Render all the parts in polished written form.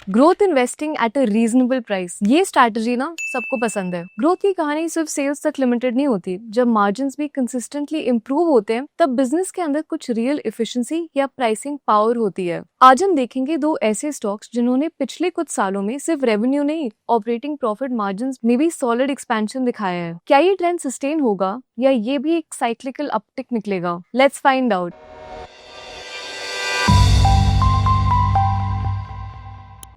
Growth investing at a reasonable price, ये strategy ना सबको पसंद है। ग्रोथ की कहानी सिर्फ सेल्स तक लिमिटेड नहीं होती। जब मार्जिन्स भी कंसिस्टेंटली इंप्रूव होते हैं तब बिजनेस के अंदर कुछ रियल एफिशिएंसी या प्राइसिंग पावर होती है। आज हम देखेंगे दो ऐसे स्टॉक्स जिन्होंने पिछले कुछ सालों में सिर्फ रेवेन्यू नहीं, ऑपरेटिंग प्रॉफिट मार्जिन्स में भी सॉलिड एक्सपेंशन दिखाया है। क्या ये ट्रेंड सस्टेन होगा या ये भी एक साइक्लिकल अपटिक निकलेगा? Let's find out.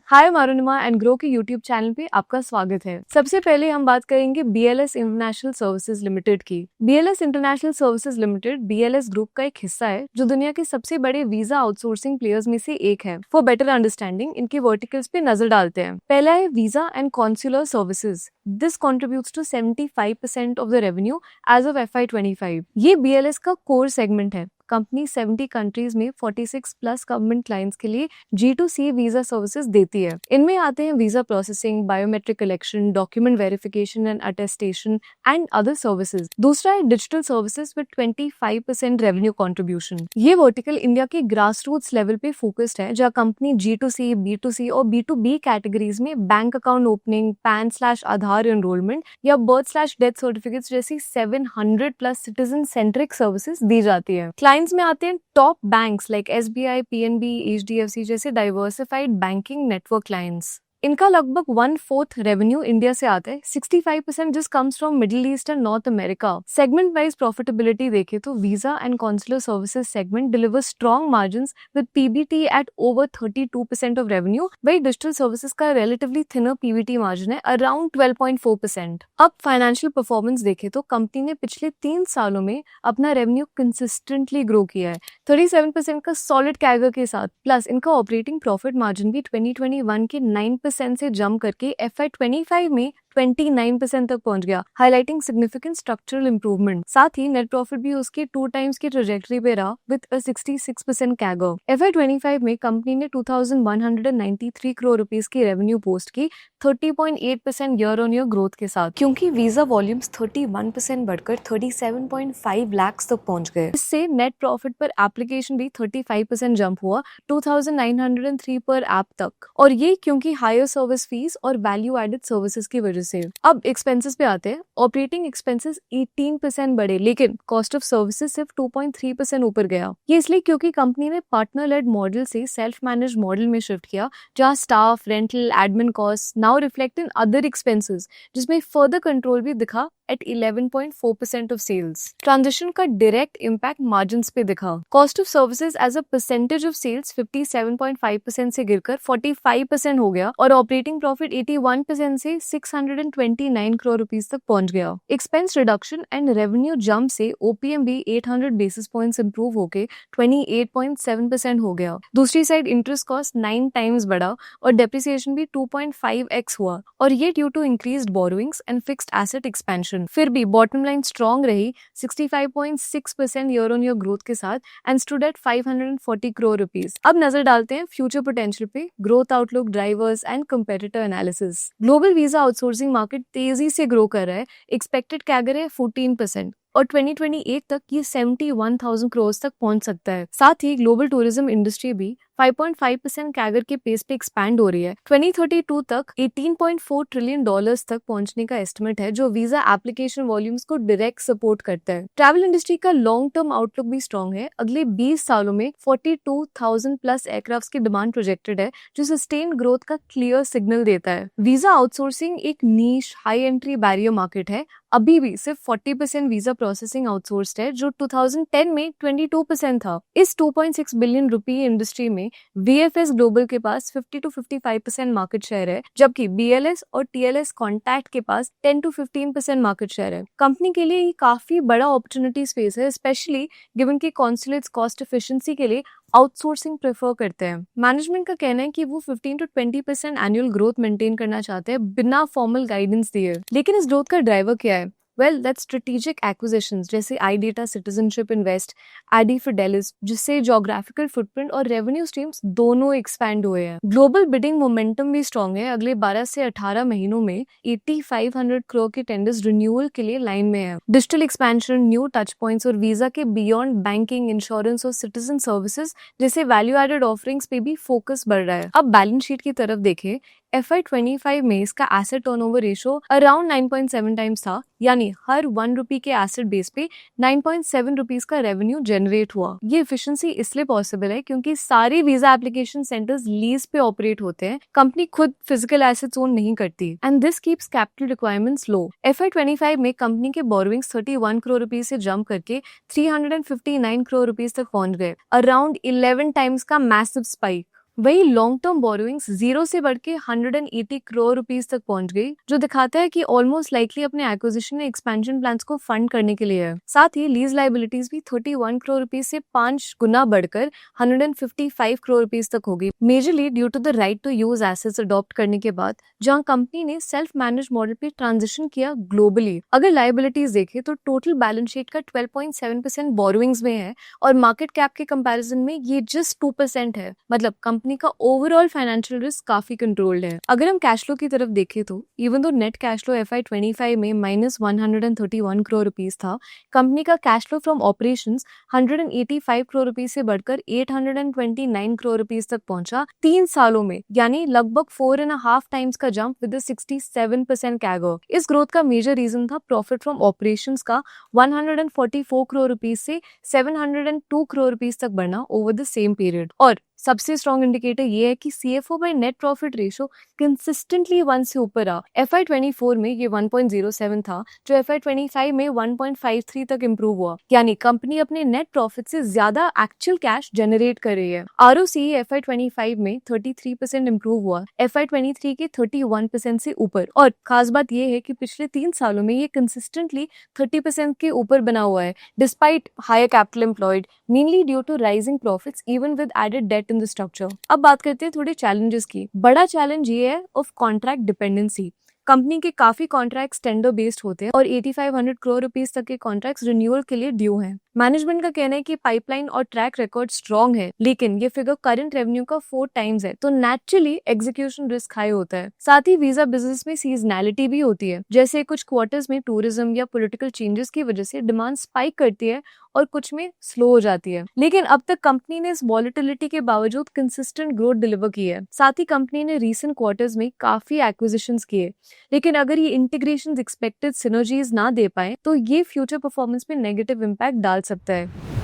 Hi Marunima and grow के यूट्यूब चैनल पे आपका स्वागत है। सबसे पहले हम बात करेंगे BLS इंटरनेशनल सर्विसेज लिमिटेड की। BLS international services limited BLS group का एक हिस्सा है जो दुनिया के सबसे बड़े वीजा आउटसोर्सिंग प्लेयर्स में से एक है। फॉर बेटर अंडरस्टैंडिंग इनके वर्टिकल्स पे नजर डालते हैं। पहला है visa and consular services. This contributes to 75% of the revenue as of FY25। ये BLS का कोर सेगमेंट है। कंपनी 70 कंट्रीज में 46 प्लस गवर्नमेंट क्लाइंट्स के लिए G2C वीजा सर्विसेज देती है। इनमें आते हैं visa processing, biometric collection, document verification and attestation and other services. दूसरा है digital services with 25% revenue contribution. ये वर्टिकल इंडिया के ग्रास रूट्स लेवल पे फोकस्ड है, जहाँ कंपनी G2C, B2C और B2B कैटेगरीज में बैंक अकाउंट ओपनिंग, PAN/आधार एनरोलमेंट या बर्थ/डेथ सर्टिफिकेट्स जैसी 700 प्लस सिटीजन सेंट्रिक सर्विसेज दी जाती है। क्लाइंट्स में आते हैं top banks like SBI, PNB, HDFC जैसे डाइवर्सिफाइड बैंकिंग नेटवर्क क्लाइंट्स। इनका लगभग 1/4 रेवेन्यू इंडिया से आता है। 65% जिस comes from Middle East and North America. Segment wise profitability देखे तो visa and consular services segment deliver strong margins with PBT at over 32% of revenue. वही डिजिटल सर्विसेज का रिलेटिवली थिनर PBT मार्जिन है around 12.4%। अब financial performance देखे तो company ने पिछले 3 सालों में अपना रेवेन्यू कंसिस्टेंटली ग्रो किया है 37% का सॉलिड कैगर के साथ। प्लस इनका ऑपरेटिंग प्रॉफिट मार्जिन भी 2021 के 9% से जंप करके FY25 में 29% तक पहुंच गया, हाईलाइटिंग सिग्निफिकेंट स्ट्रक्चरल इंप्रूवमेंट। साथ ही नेट प्रॉफिट भी उसके 2 टाइम्स की ट्रेजेक्टरी पे रहा विद अ 66% कैगर। FY25 में कंपनी ने 2193 करोड़ रुपीस की रेवेन्यू पोस्ट की 30.8% ईयर ऑन ईयर ग्रोथ के साथ, क्योंकि वीजा वॉल्यूम्स 31% बढ़कर 37.5 लाख तक पहुंच गए। इससे नेट प्रॉफिट पर एप्लीकेशन भी 35% जंप हुआ 2903 पर ऐप तक, और ये क्योंकि हायर सर्विस फीस और वैल्यू एडेड सर्विसेज की वजह से। अब एक्सपेंसेस पे आते हैं। ऑपरेटिंग एक्सपेंसेस 18% बढ़े, लेकिन कॉस्ट ऑफ सर्विसेज सिर्फ 2.3% ऊपर गया। ये इसलिए क्योंकि कंपनी ने पार्टनर लेड मॉडल से सेल्फ मैनेज मॉडल में शिफ्ट किया, जहां staff, rental, admin cost now reflect in other expenses, जिसमें फर्दर कंट्रोल भी दिखा at 11.4% of sales। ट्रांजिशन का डायरेक्ट इम्पैक्ट मार्जिन्स पे दिखा। Cost of services as a percentage of sales 57.5% से गिरकर 45% हो गया, और ऑपरेटिंग प्रॉफिट 81% से 629 करोड़ रुपीस तक पहुंच गया। Expense reduction and revenue jump से OPM भी 800 बेसिस पॉइंट्स इंप्रूव होके 28.7% हो गया। दूसरी साइड इंटरेस्ट कॉस्ट 9 टाइम्स बढ़ा और डेप्रिसिएशन भी 2.5x हुआ, और ये due to increased borrowings and fixed asset expansion. फिर भी बॉटम लाइन स्ट्रॉन्ग रही 65.6% ईयर ऑन ईयर ग्रोथ के साथ and stood at 540 crore rupees. अब नजर डालते हैं फ्यूचर पोटेंशियल पे, growth outlook, drivers and competitor analysis. Global visa outsourcing market तेजी से ग्रो कर रहा है। एक्सपेक्टेड कैगर है 14%, और 2028 तक ये 71,000 करोड़ तक पहुंच सकता है। साथ ही ग्लोबल टूरिज्म इंडस्ट्री भी 5.5% कैगर के पेस पे एक्सपैंड हो रही है। 2032 तक $18.4 ट्रिलियन तक पहुंचने का एस्टिमेट है, जो वीजा एप्लीकेशन वॉल्यूम्स को डायरेक्ट सपोर्ट करता है। ट्रैवल इंडस्ट्री का लॉन्ग टर्म आउटलुक भी स्ट्रॉन्ग है। अगले 20 सालों में 42,000 प्लस एयरक्राफ्ट की डिमांड प्रोजेक्टेड है, जो सस्टेन ग्रोथ का क्लियर सिग्नल देता है। वीजा आउटसोर्सिंग एक नीश हाई एंट्री बैरियर मार्केट है। अभी भी सिर्फ 40% वीजा प्रोसेसिंग आउटसोर्स्ड है, जो 2010 में 22% था। इस 2.6 बिलियन रुपए इंडस्ट्री में VFS ग्लोबल के पास 50 to 55% मार्केट शेयर है, जबकि BLS और TLS कॉन्टैक्ट के पास 10 to 15% मार्केट शेयर है। कंपनी के लिए ये काफी बड़ा अपॉर्चुनिटी स्पेस है, स्पेशली गिवन कि कॉन्सुलेट्स कॉस्ट एफिशिएंसी के लिए आउटसोर्सिंग प्रेफर करते हैं। मैनेजमेंट का कहना है कि वो 15 to 20% एनुअल ग्रोथ मेंटेन करना चाहते हैं बिना फॉर्मल गाइडेंस दिए। लेकिन इस ग्रोथ का ड्राइवर क्या है? वेल दैट स्ट्रेटेजिक एक्विजिशंस जैसे IData, Citizenship Invest, Ad Fidelis, जिससे ज्योग्राफिकल फुटप्रिंट और रेवेन्यू स्ट्रीम्स दोनों एक्सपैंड हुए हैं। ग्लोबल बिडिंग मोमेंटम भी स्ट्रॉन्ग है। अगले 12 से 18 महीनों में 8500 करोड़ के टेंडर्स रिन्यूअल के लिए लाइन में है। Digital expansion, new touch points और वीजा के बियॉन्ड बैंकिंग, इंश्योरेंस और सिटीजन सर्विसेज जैसे वैल्यू एडेड ऑफरिंग्स पे भी फोकस बढ़ रहा है। अब बैलेंस शीट की तरफ देखें, FY25 में इसका asset turnover ratio around 9.7 times था, यानी हर 1 रुपी के एसेट बेस पे 9.7 रुपीज का रेवेन्यू जनरेट हुआ। ये एफिशिएंसी इसलिए पॉसिबल है क्योंकि सारे वीजा एप्लीकेशन सेंटर्स लीज पे ऑपरेट होते हैं, कंपनी खुद फिजिकल एसेट्स ओन नहीं करती, and this keeps capital requirements low. FY25 में कंपनी के बोरोइंग्स 31 करोड़ रुपीज से जंप करके 359 करोड़ रुपीज तक पहुंच गए, अराउंड 11 टाइम्स का मैसिव स्पाइक। वही लॉन्ग टर्म बोरोइंग्स 0 से बढ़ के 180 करोड़ रुपीस तक पहुंच गई, जो दिखाता है कि ऑलमोस्ट लाइकली अपने एक्विजिशन या एक्सपेंशन प्लान्स को फंड करने के लिए है। साथ ही लीज लायबिलिटीज भी 31 करोड़ रुपीस से 5 गुना बढ़कर 155 करोड़ रुपीस तक हो गई, majorly due to the right to use assets adopt करने के बाद, जहां कंपनी ने सेल्फ मैनेज मॉडल पे ट्रांजिशन किया ग्लोबली। अगर लायबिलिटीज देखें तो टोटल बैलेंस शीट का 12.7% बोरोइंग्स में है और मार्केट कैप के कंपैरिजन में ये जस्ट 2% है, मतलब कंपनी का ओवरऑल फाइनेंशियल रिस्क काफी कंट्रोल्ड है। अगर हम कैश फ्लो की तरफ देखें तो even though net cash flow FY25 में -131 करोड़ रुपीस था, कंपनी का cash flow from operations 185 crore rupees से बढ़कर 829 करोड़ रुपीस तक पहुंचा 3 सालों में, यानी लगभग 4.5 टाइम्स का जंप विद 67% कैगर। इस ग्रोथ का मेजर रीजन था प्रॉफिट फ्रॉम ऑपरेशंस का 144 करोड़ रुपीस से 702 करोड़ रुपीस तक बढ़ना ओवर द सेम पीरियड। और सबसे स्ट्रॉन्ग इंडिकेटर ये है कि CFO by net profit ratio consistently 1 से ऊपर रहा। FY24 में ये 1.07 था, जो FY25 में 1.53 तक इंप्रूव हुआ, यानी कंपनी अपने नेट प्रॉफिट से ज्यादा एक्चुअल कैश जनरेट कर रही है। ROCE FY25 में 33% इंप्रूव हुआ, FY23 के 31% से ऊपर। और खास बात ये है कि पिछले 3 सालों में ये कंसिस्टेंटली 30% के ऊपर बना हुआ है, despite higher capital employed, mainly due to rising profits even with added debt in the structure. अब बात करते हैं थोड़े चैलेंजेस की। बड़ा चैलेंज ये है ऑफ कॉन्ट्रैक्ट डिपेंडेंसी। कंपनी के काफी कॉन्ट्रैक्ट्स टेंडर बेस्ड होते हैं और 8500 करोड़ रुपीस तक के कॉन्ट्रैक्ट्स रिन्यूअल के लिए ड्यू हैं। मैनेजमेंट का कहना है कि पाइपलाइन और ट्रैक रिकॉर्ड स्ट्रॉन्ग है, लेकिन ये फिगर करंट रेवेन्यू का 4 टाइम्स है, तो नेचुरली एग्जीक्यूशन रिस्क हाई होता है। साथ ही वीजा बिजनेस में सीजनैलिटी भी होती है, जैसे कुछ क्वार्टर्स में टूरिज्म या पॉलिटिकल चेंजेस की वजह से डिमांड स्पाइक करती है और कुछ में स्लो हो जाती है। लेकिन अब तक कंपनी ने इस वॉलेटिलिटी के बावजूद कंसिस्टेंट ग्रोथ डिलीवर की है। साथ ही कंपनी ने रीसेंट क्वार्टर्स में काफी एक्विजिशंस किए, लेकिन अगर ये इंटीग्रेशंस एक्सपेक्टेड सिनर्जीज ना दे पाए तो ये फ्यूचर परफॉर्मेंस पे नेगेटिव इम्पैक्ट डाल सकता है।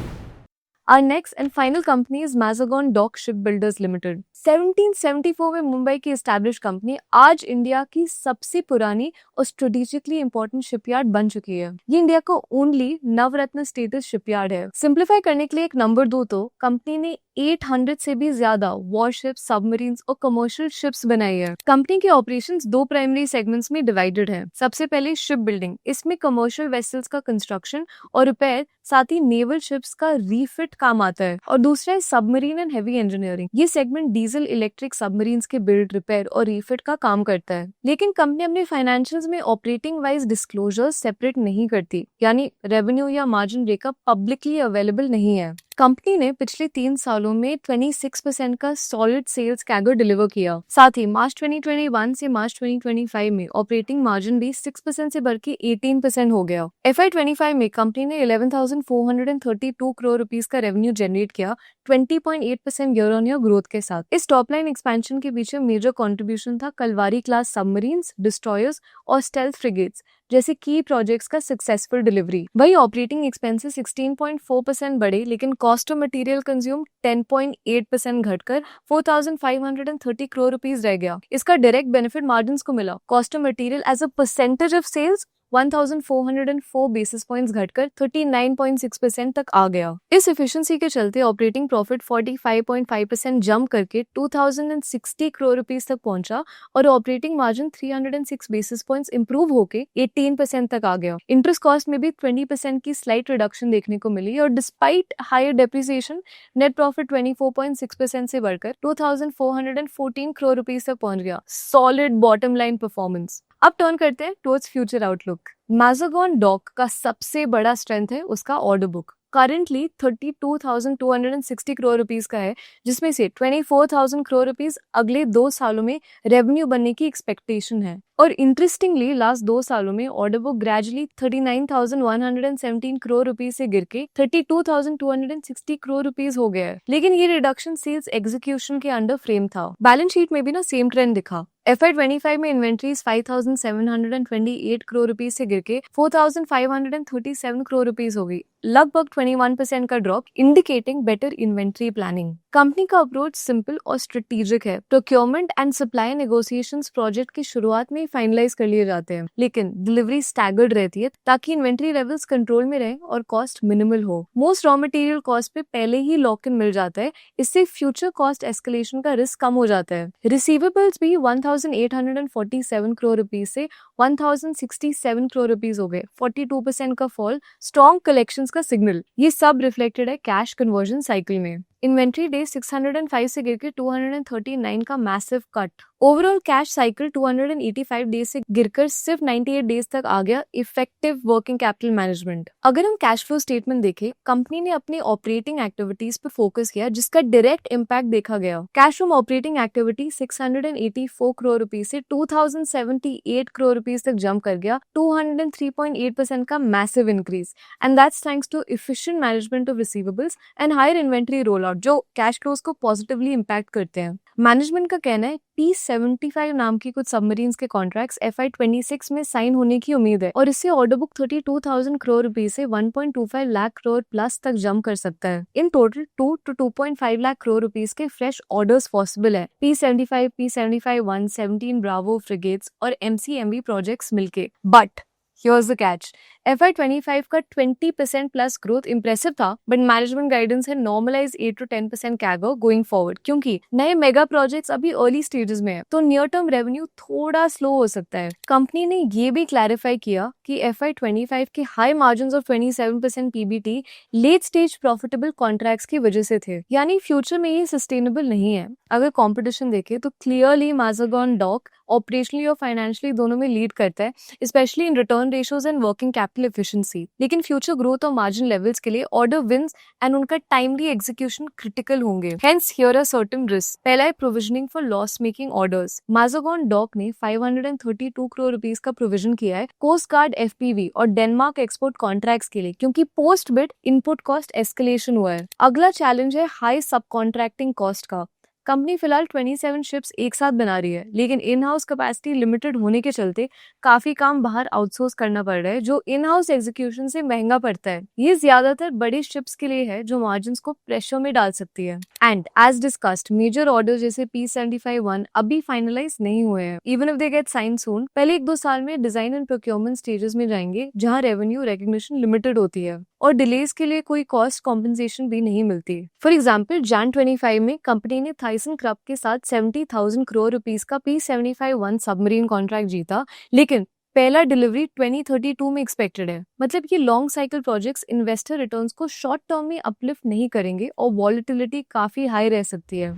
Our next and final company is Mazagon Dock Shipbuilders Limited. 1774 में मुंबई की एस्टैब्लिश कंपनी आज इंडिया की सबसे पुरानी और स्ट्रेटेजिकली इंपॉर्टेंट शिपयार्ड बन चुकी है। ये इंडिया को ओनली नवरत्न स्टेटस शिपयार्ड है। सिंप्लीफाई करने के लिए एक नंबर दो तो कंपनी ने 800 से भी ज्यादा वॉरशिप्स, सबमरीन्स और कमर्शियल शिप्स बनाई है। कंपनी के ऑपरेशंस 2 प्राइमरी सेगमेंट्स में डिवाइडेड है। सबसे पहले शिप बिल्डिंग, इसमें कमर्शियल वेसल्स का कंस्ट्रक्शन और रिपेयर, साथ ही नेवल शिप्स का रीफिट काम आता है। और दूसरा है सबमरीन एंड हेवी इंजीनियरिंग। ये सेगमेंट डीजल इलेक्ट्रिक सबमरीन्स के बिल्ड, रिपेयर और रीफिट का काम करता है। लेकिन कंपनी अपने फाइनेंशियल्स में ऑपरेटिंग वाइज डिस्क्लोजर्स सेपरेट नहीं करती, यानी रेवेन्यू या मार्जिन ब्रेकअप पब्लिकली अवेलेबल नहीं है। कंपनी ने पिछले 3 सालों में 26% का सॉलिड सेल्स कैगर डिलीवर किया। साथ ही मार्च 2021 से मार्च 2025 में ऑपरेटिंग मार्जिन भी 6% से बढ़ के 18% हो गया। FY25 में कंपनी ने 11,432 करोड़ रुपीस का रेवेन्यू जनरेट किया, 20.8% ईयर ऑन ईयर ग्रोथ के साथ। इस टॉप लाइन एक्सपेंशन के पीछे मेजर कंट्रीब्यूशन था कलवारी क्लास सबमरीन्स, डिस्ट्रॉयर्स और स्टेल्थ फ्रिगेट्स जैसे की प्रोजेक्ट्स का सक्सेसफुल डिलीवरी। वही ऑपरेटिंग एक्सपेंसेस 16.4% बढ़े, लेकिन कॉस्ट ऑफ मटेरियल कंज्यूम 10.8% घटकर 4,530 करोड़ रुपीस रह गया। इसका डायरेक्ट बेनिफिट मार्जिन्स को मिला। Cost of material as a percentage of sales 1404 basis points घटकर 39.6% तक आ गया। इस एफिशिएंसी के चलते ऑपरेटिंग प्रॉफिट 45.5% जंप करके 2060 करोड़ रुपीस तक पहुंचा और operating margin 306 basis points improve होके 18% तक आ गया। इंटरेस्ट कॉस्ट में भी 20% की स्लाइट रिडक्शन देखने को मिली और despite higher depreciation net profit 24.6% से बढ़कर 2414 करोड़ रुपीस तक पहुंच गया। Solid bottom line performance. अब टर्न करते हैं towards future outlook. Mazagon Dock का सबसे बड़ा स्ट्रेंथ है उसका order book. Currently 32,260 crore rupees का है, जिसमें से 24,000 करोड़ रुपीस अगले 2 सालों में रेवेन्यू बनने की एक्सपेक्टेशन है। और इंटरेस्टिंगली लास्ट 2 सालों में order book gradually 39,117 crore rupees से गिर के 32,260 करोड़ रुपीस हो गया है। लेकिन ये रिडक्शन सेल्स एग्जीक्यूशन के अंडर फ्रेम था। बैलेंस शीट में भी ना सेम ट्रेंड दिखा। FY25 में इन्वेंट्रीज 5,728 करोड़ रुपीस से गिर के 4,537 करोड़ रुपीस हो गई, लगभग 21% का drop, indicating better inventory planning. Company का अप्रोच सिंपल और स्ट्रेटेजिक है। Procurement and supply negotiations project की शुरुआत में फाइनलाइज कर लिए जाते हैं, लेकिन डिलीवरी स्टैगर्ड रहती है ताकि इन्वेंट्री लेवल्स कंट्रोल में रहे और कॉस्ट मिनिमल हो। मोस्ट रॉ मटेरियल कॉस्ट पे पहले ही लॉक इन मिल जाता है, इससे फ्यूचर कॉस्ट एस्केलेशन का रिस्क कम हो जाता है। रिसीवेबल्स भी 1,847 करोड़ रुपीस से 1,067 करोड़ रुपीस हो गए, 42% का फॉल, स्ट्रॉन्ग कलेक्शंस का सिग्नल। ये सब रिफ्लेक्टेड है कैश कन्वर्जन साइकिल में। इन्वेंट्री डेज 605 से गिरकर 239 का massive cut. Overall cash cycle 285 days से गिरकर सिर्फ 98 डेज तक आ गया। Effective working capital management. अगर हम कैश फ्लो स्टेटमेंट देखें, कंपनी ने अपनी ऑपरेटिंग एक्टिविटीज पर फोकस किया, जिसका डायरेक्ट इम्पैक्ट देखा गया। Cash from operating activity 684 crore rupees से 2,078 करोड़ रुपीस तक जंप कर गया, 203.8% का massive increase. And that's thanks to efficient management of receivables and higher inventory roll out, जो कैश फ्लोज को पॉजिटिवली इम्पैक्ट करते हैं। मैनेजमेंट का कहना है P75 नाम की कुछ सबमरीन्स के कॉन्ट्रैक्ट्स FY26 में साइन होने की उम्मीद है और इससे ऑर्डर बुक 32,000 करोड़ रुपीस से 1.25 लाख करोड़ प्लस तक जंप कर सकता है। In total 2 to 2.5 lakh crore rupees के फ्रेश ऑर्डर्स पॉसिबल है। P75, P75-1, 17 ब्रावो फ्रिगेट्स और MCMV प्रोजेक्ट्स मिलके। But here's the catch. FY25 का 20% प्लस ग्रोथ इंप्रेसिव था, बट मैनेजमेंट गाइडेंस है normalise 8 to 10% CAGR going forward, क्योंकि नए मेगा प्रोजेक्ट्स अभी अर्ली स्टेजेस में है, तो नियर टर्म रेवेन्यू थोड़ा स्लो हो सकता है। कंपनी ने ये भी क्लैरिफाई किया कि FY25 के high margins of 27% PBT late stage profitable contracts की वजह से थे, यानी फ्यूचर में ये सस्टेनेबल नहीं है। अगर कॉम्पिटिशन देखे तो क्लियरली मैज़ागॉन डॉक ऑपरेशनली और फाइनेंशियली दोनों में लीड करता है, specially in return ratios and working capital efficiency. लेकिन फ्यूचर ग्रोथ और मार्जिन लेवल्स के लिए ऑर्डर विंस एंड उनका टाइमली एग्जीक्यूशन क्रिटिकल होंगे। Hence here are certain risk. पहला है provisioning for loss making orders. Mazagon Dock ने 532 करोड़ रुपीस का प्रोविजन किया है कोस्ट गार्ड FPV और डेनमार्क एक्सपोर्ट कॉन्ट्रैक्ट्स के लिए, क्योंकि post bid input cost escalation हुआ है। अगला चैलेंज है हाई सब कॉन्ट्रैक्टिंग कॉस्ट का। कंपनी फिलहाल 27 शिप्स एक साथ बना रही है, लेकिन इन हाउस कैपेसिटी लिमिटेड होने के चलते काफी काम बाहर आउटसोर्स करना पड़ रहा है, जो इन हाउस एग्जीक्यूशन से महंगा पड़ता है। ये ज्यादातर बड़े शिप्स के लिए है जो मार्जिन्स को प्रेशर में डाल सकती है। And as discussed, major order जैसे P75-1 अभी फाइनलाइज नहीं हुए हैं। Even if they get sign soon, पहले 1-2 साल में डिजाइन एंड प्रोक्योरमेंट स्टेजेस में जाएंगे, जहां रेवेन्यू रिकग्निशन लिमिटेड होती है और डिलेज के लिए कोई कॉस्ट कॉम्पेंसेशन भी नहीं मिलती। फॉर एग्जाम्पल, Jan 25 में कंपनी ने थाइसन क्रब के साथ 70,000 करोड़ रुपीस का P75-1 सबमरीन कॉन्ट्रैक्ट जीता, लेकिन पहला डिलीवरी 2032 में एक्सपेक्टेड है। मतलब कि long cycle projects investor returns को शॉर्ट टर्म में अपलिफ्ट नहीं करेंगे और वॉलेटिलिटी काफी हाई रह सकती है।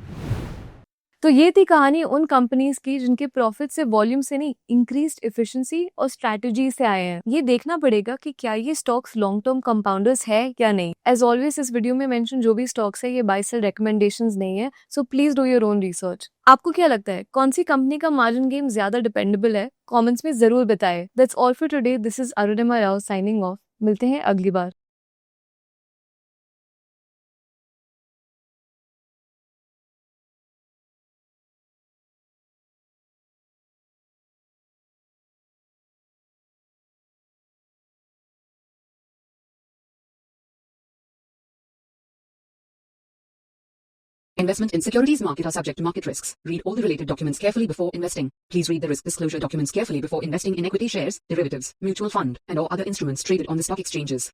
तो ये थी कहानी उन कंपनीज की जिनके प्रॉफिट से वॉल्यूम से नहीं, इंक्रीज्ड एफिशिएंसी और स्ट्रैटेजी से आए हैं। ये देखना पड़ेगा कि क्या ये स्टॉक्स लॉन्ग टर्म कंपाउंडर्स है या नहीं। एज ऑलवेज इस वीडियो में मेंशन जो भी स्टॉक्स है ये बाय सेल रिकमेंडेशंस नहीं है, so please do your own research. आपको क्या लगता है कौन सी कंपनी का मार्जिन गेम ज्यादा डिपेंडेबल है? कमेंट्स में जरूर बताएं। That's all for today. This is Arunima Rao signing off. मिलते हैं अगली बार। Investment in securities market are subject to market risks. Read all the related documents carefully before investing. Please read the risk disclosure documents carefully before investing in equity shares, derivatives, mutual fund, and or other instruments traded on the stock exchanges.